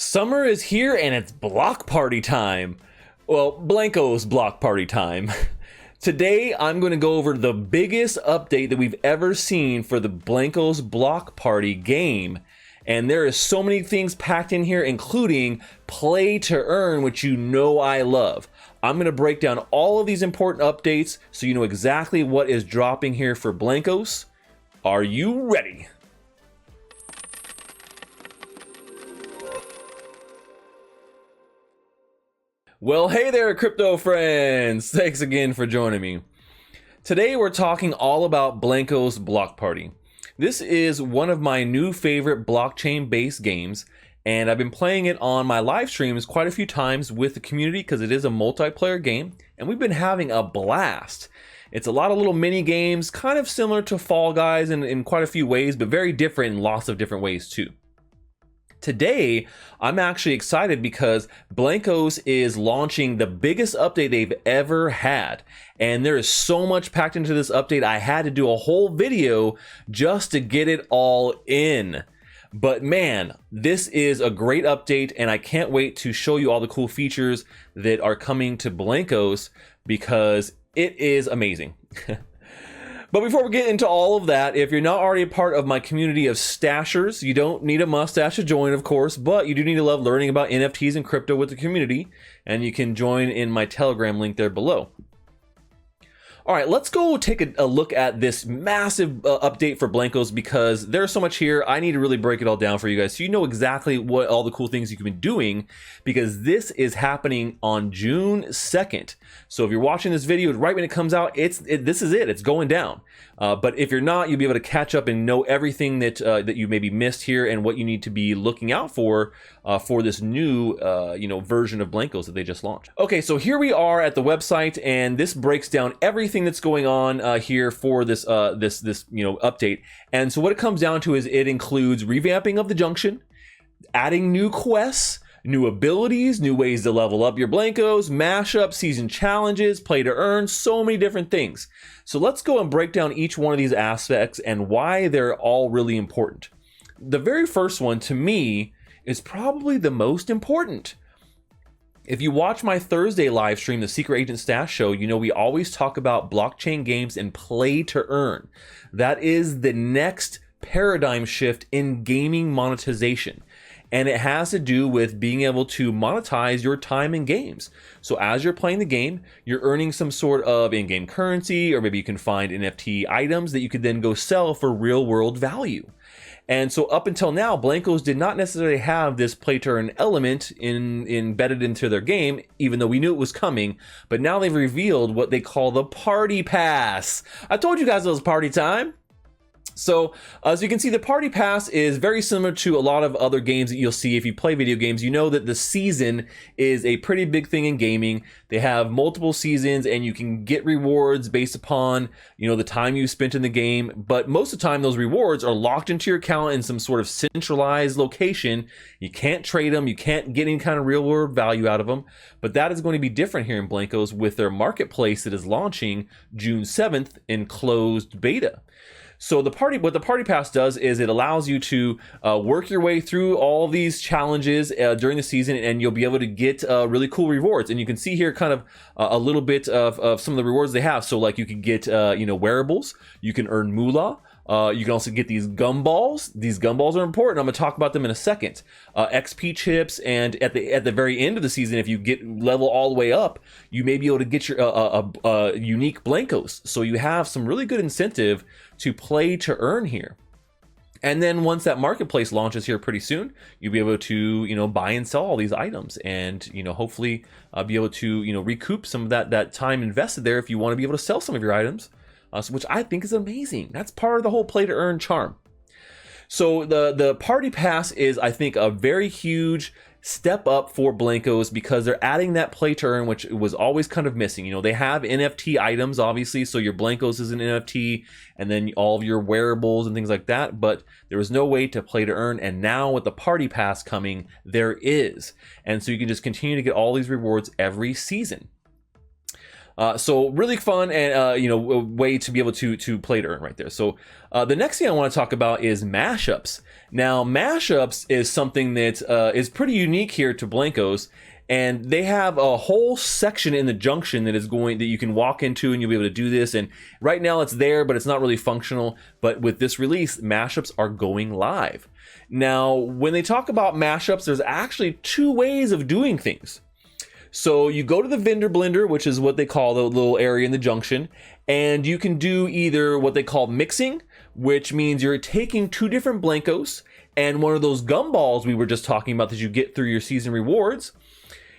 Summer is here and it's block party time. Well, Blankos block party time. Today, I'm going to go over the biggest update that we've ever seen for the Blankos Blockparty game. And there is so many things packed in here, including play to earn, which you know I love. I'm going to break down all of these important updates so you know exactly what is dropping here for Blankos. Are you ready? Well, hey there, crypto friends. Thanks again for joining me. Today, we're talking all about Blankos Blockparty. This is one of my new favorite blockchain-based games, and I've been playing it on my live streams quite a few times with the community because it is a multiplayer game, and we've been having a blast. It's a lot of little mini games, kind of similar to Fall Guys in quite a few ways, but very different in lots of different ways too. Today, I'm actually excited because Blankos is launching the biggest update they've ever had. And there is so much packed into this update, I had to do a whole video just to get it all in. But man, this is a great update and I can't wait to show you all the cool features that are coming to Blankos because it is amazing. But before we get into all of that, if you're not already a part of my community of Stachers, you don't need a mustache to join, of course, but you do need to love learning about NFTs and crypto with the community, and you can join in my Telegram link there below. All right, let's go take a look at this massive update for Blankos because there's so much here. I need to really break it all down for you guys so you know exactly what all the cool things you can be doing because this is happening on June 2nd. So if you're watching this video right when it comes out, this is it. It's going down. But if you're not, you'll be able to catch up and know everything that that you maybe missed here and what you need to be looking out for this new version of Blankos that they just launched. Okay, so here we are at the website, and this breaks down everything that's going on here for this update. And so what it comes down to is it includes revamping of the Junction, adding new quests, new abilities, new ways to level up your Blankos, mashup, season challenges, play to earn, so many different things. So let's go and break down each one of these aspects and why they're all really important. The very first one to me is probably the most important. If you watch my Thursday live stream, the Secret Agent Stash Show, you know we always talk about blockchain games and play to earn. That is the next paradigm shift in gaming monetization. And it has to do with being able to monetize your time in games. So as you're playing the game, you're earning some sort of in-game currency, or maybe you can find NFT items that you could then go sell for real world value. And so up until now, Blankos did not necessarily have this play to earn element embedded into their game, even though we knew it was coming. But now they've revealed what they call the Party Pass. I told you guys it was party time. So as you can see, the Party Pass is very similar to a lot of other games that you'll see if you play video games. You know that the season is a pretty big thing in gaming. They have multiple seasons and you can get rewards based upon, the time you spent in the game. But most of the time, those rewards are locked into your account in some sort of centralized location. You can't trade them. You can't get any kind of real world value out of them. But that is going to be different here in Blankos with their marketplace that is launching June 7th in closed beta. So what the Party Pass does is it allows you to work your way through all these challenges during the season, and you'll be able to get really cool rewards. And you can see here kind of a little bit of some of the rewards they have. So like you can get wearables, you can earn moolah. You can also get these gumballs. These gumballs are important. I'm going to talk about them in a second. XP chips, and at the very end of the season, if you get level all the way up, you may be able to get your unique Blankos. So you have some really good incentive to play to earn here. And then once that marketplace launches here pretty soon, you'll be able to buy and sell all these items, and hopefully be able to recoup some of that time invested there if you want to be able to sell some of your items. Which I think is amazing. That's part of the whole play to earn charm. So the Party Pass is, I think, a very huge step up for Blankos because they're adding that play to earn, which was always kind of missing. They have NFT items, obviously, so your Blankos is an NFT, and then all of your wearables and things like that, but there was no way to play to earn, and now with the Party Pass coming, there is. And so you can just continue to get all these rewards every season. So really fun and a way to be able to play to earn right there. So the next thing I want to talk about is mashups. Now mashups is something that is pretty unique here to Blankos, and they have a whole section in the Junction that you can walk into, and you'll be able to do this. And right now it's there, but it's not really functional. But with this release, mashups are going live. Now, when they talk about mashups, there's actually two ways of doing things. So you go to the vendor blender, which is what they call the little area in the Junction, and you can do either what they call mixing, which means you're taking two different Blankos and one of those gumballs we were just talking about that you get through your season rewards,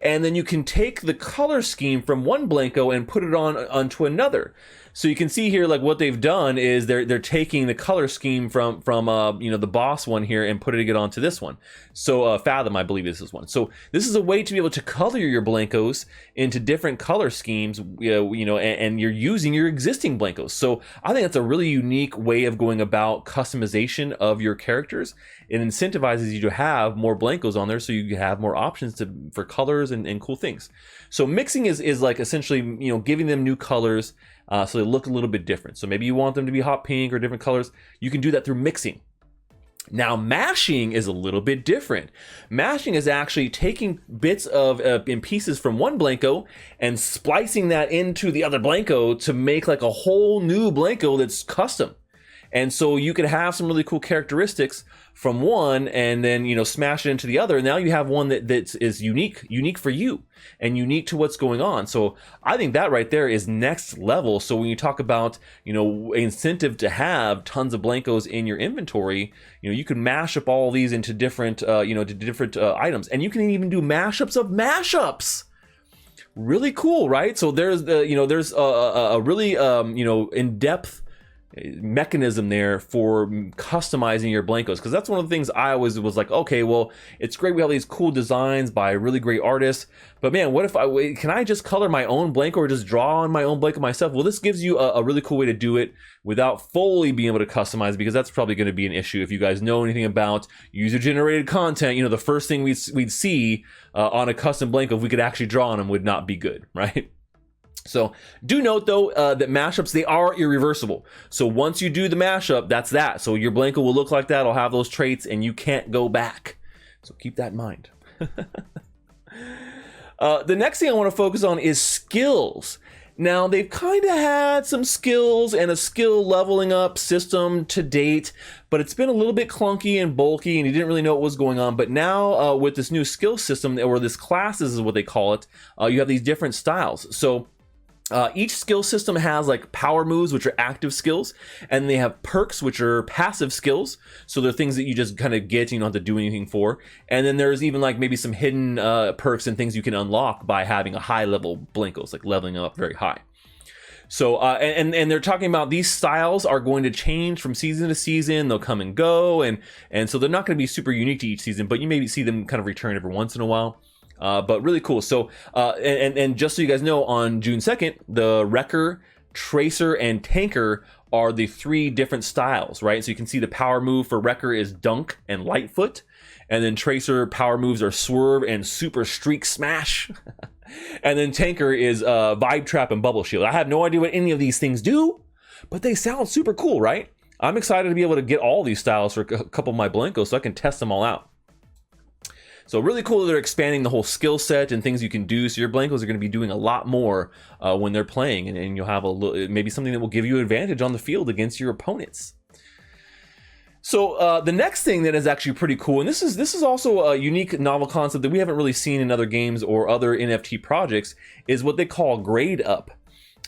and then you can take the color scheme from one Blanko and put it onto another. So you can see here, like what they've done is they're taking the color scheme from the boss one here and putting it onto this one. So Fathom, I believe this is one. So this is a way to be able to color your Blankos into different color schemes, and you're using your existing Blankos. So I think that's a really unique way of going about customization of your characters. It incentivizes you to have more Blankos on there, so you have more options for colors and cool things. So mixing is like essentially giving them new colors. So they look a little bit different. So maybe you want them to be hot pink or different colors. You can do that through mixing. Now, mashing is a little bit different. Mashing is actually taking bits in pieces from one Blanko and splicing that into the other Blanko to make like a whole new Blanko that's custom. And so you could have some really cool characteristics from one and then, smash it into the other. And now you have one that is unique for you and unique to what's going on. So I think that right there is next level. So when you talk about, incentive to have tons of Blankos in your inventory, you can mash up all these into different, items, and you can even do mashups of mashups. Really cool, right? So there's a really, in-depth mechanism there for customizing your Blankos, because that's one of the things I always was like, okay, well, it's great we have these cool designs by really great artists, but man, what if can I just color my own Blanko or just draw on my own Blanko myself? Well, this gives you a really cool way to do it without fully being able to customize, because that's probably going to be an issue if you guys know anything about user generated content. The first thing we'd see on a custom Blanko, if we could actually draw on them, would not be good, right? So do note though that mashups, they are irreversible. So once you do the mashup, that's that. So your Blanko will look like that. It'll have those traits and you can't go back. So keep that in mind. The next thing I want to focus on is skills. Now, they've kind of had some skills and a skill leveling up system to date, but it's been a little bit clunky and bulky and you didn't really know what was going on. But now with this new skill system, or this classes is what they call it, you have these different styles. So each skill system has like power moves, which are active skills, and they have perks, which are passive skills. So they're things that you just kind of get, you don't have to do anything for. And then there's even like maybe some hidden perks and things you can unlock by having a high level Blankos, like leveling up very high. So, and they're talking about these styles are going to change from season to season. They'll come and go. And so they're not going to be super unique to each season, but you maybe see them kind of return every once in a while. But really cool. So, and just so you guys know, on June 2nd, the Wrecker, Tracer, and Tanker are the three different styles, right? So you can see the power move for Wrecker is Dunk and Lightfoot. And then Tracer power moves are Swerve and Super Streak Smash. And then Tanker is Vibe Trap and Bubble Shield. I have no idea what any of these things do, but they sound super cool, right? I'm excited to be able to get all these styles for a couple of my Blankos so I can test them all out. So really cool that they're expanding the whole skill set and things you can do. So your Blankos are going to be doing a lot more when they're playing, and you'll have maybe something that will give you an advantage on the field against your opponents. So the next thing that is actually pretty cool, and this is also a unique novel concept that we haven't really seen in other games or other NFT projects, is what they call Gradeup.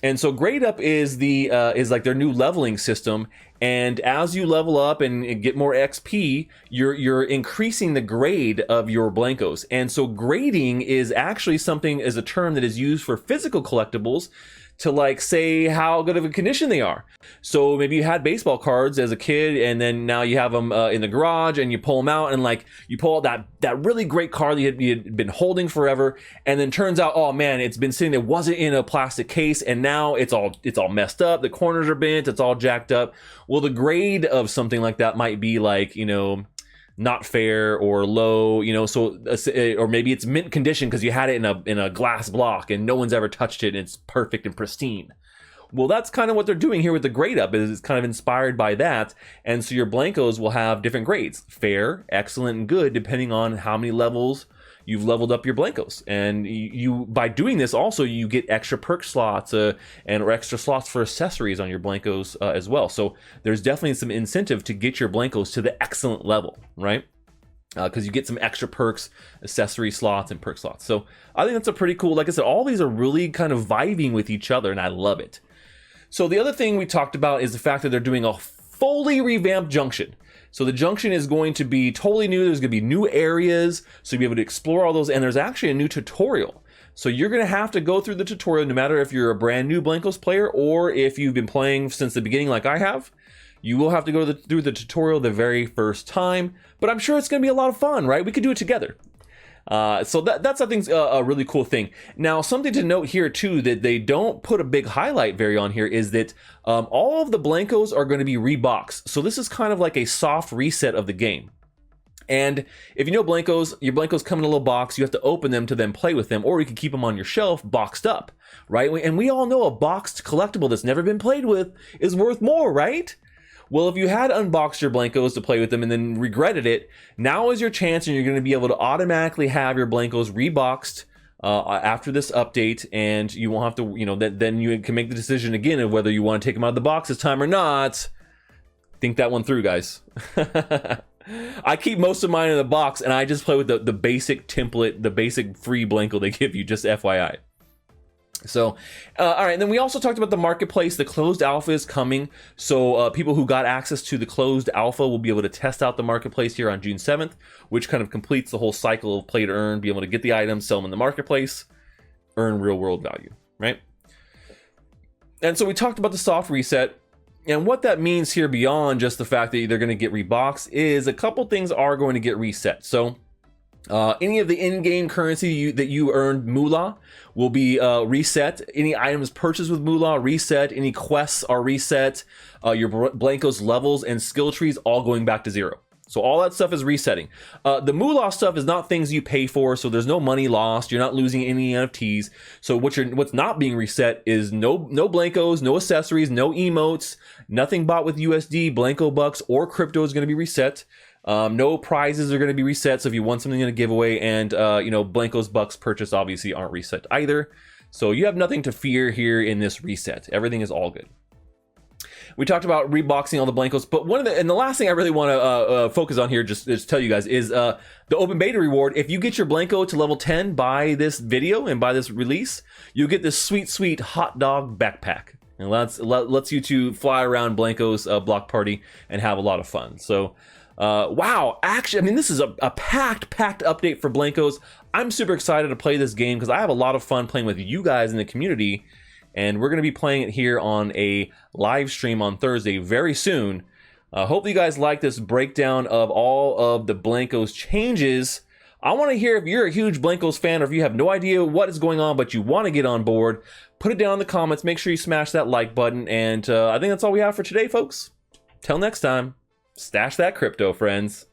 And so Gradeup is like their new leveling system, and as you level up and get more XP, you're increasing the grade of your Blankos. And so grading is actually a term that is used for physical collectibles to like say how good of a condition they are. So maybe you had baseball cards as a kid, and then now you have them in the garage, and you pull them out, and like you pull out that really great card that you had been holding forever, and then turns out, oh man, it's been sitting there, wasn't in a plastic case, and now it's all messed up. The corners are bent, it's all jacked up. Well, the grade of something like that might be like, not fair or low, you know, so or maybe it's mint condition because you had it in a glass block and no one's ever touched it and it's perfect and pristine. Well, that's kind of what they're doing here with the Gradeup, is it's kind of inspired by that. And so your Blankos will have different grades: fair, excellent, and good, depending on how many levels you've leveled up your Blankos. And you by doing this also, you get extra perk slots or extra slots for accessories on your Blankos as well. So there's definitely some incentive to get your Blankos to the excellent level, right? Because you get some extra perks, accessory slots, and perk slots. So I think that's a pretty cool, like I said, all these are really kind of vibing with each other, and I love it. So the other thing we talked about is the fact that they're doing a fully revamped Junction. So the Junction is going to be totally new. There's going to be new areas, so you'll be able to explore all those. And there's actually a new tutorial. So you're going to have to go through the tutorial, no matter if you're a brand new Blankos player or if you've been playing since the beginning like I have. You will have to go through the tutorial the very first time. But I'm sure it's going to be a lot of fun, right? We could do it together. So that's I think a really cool thing. Now, something to note here too that they don't put a big highlight very on here is that all of the Blankos are going to be reboxed. So this is kind of like a soft reset of the game. And if you know Blankos, your Blankos come in a little box. You have to open them to then play with them, or you can keep them on your shelf boxed up, right? And we all know a boxed collectible that's never been played with is worth more, right? Well, if you had unboxed your Blankos to play with them and then regretted it, now is your chance, and you're going to be able to automatically have your Blankos reboxed after this update, and you won't have to, you know, then you can make the decision again of whether you want to take them out of the box this time or not. Think that one through, guys. I keep most of mine in the box, and I just play with the basic template, the basic free Blanko they give you, just FYI. So, all right, and then we also talked about the marketplace. The closed alpha is coming, so people who got access to the closed alpha will be able to test out the marketplace here on June 7th, which kind of completes the whole cycle of play to earn, be able to get the items, sell them in the marketplace, earn real world value, right? And so we talked about the soft reset, and what that means here beyond just the fact that they're going to get reboxed is a couple things are going to get reset. So any of the in-game currency that you earned moolah will be reset. Any items purchased with moolah reset. Any quests are reset. Your Blankos levels and skill trees all going back to 0. So all that stuff is resetting. The moolah stuff is not things you pay for, so there's no money lost. You're not losing any NFTs. So what's not being reset is no Blankos, no accessories, no emotes, nothing bought with USD, Blanko bucks, or crypto is going to be reset. No prizes are going to be reset, so if you want something in a giveaway, and you know, Blankos bucks purchased obviously aren't reset either. So you have nothing to fear here in this reset. Everything is all good. We talked about reboxing all the Blankos, but the last thing I really want to focus on here, just tell you guys, is the open beta reward. If you get your Blanko to level 10 by this video and by this release, you get this sweet hot dog backpack, and lets you to fly around Blankos Blockparty and have a lot of fun. So wow, actually, I mean, this is a packed update for Blankos. I'm super excited to play this game because I have a lot of fun playing with you guys in the community, and we're going to be playing it here on a live stream on Thursday very soon. Hopefully you guys like this breakdown of all of the Blankos changes. I want to hear if you're a huge Blankos fan, or if you have no idea what is going on but you want to get on board. Put it down in the comments. Make sure you smash that like button, and I think that's all we have for today, folks. Till next time. Stash that crypto, friends.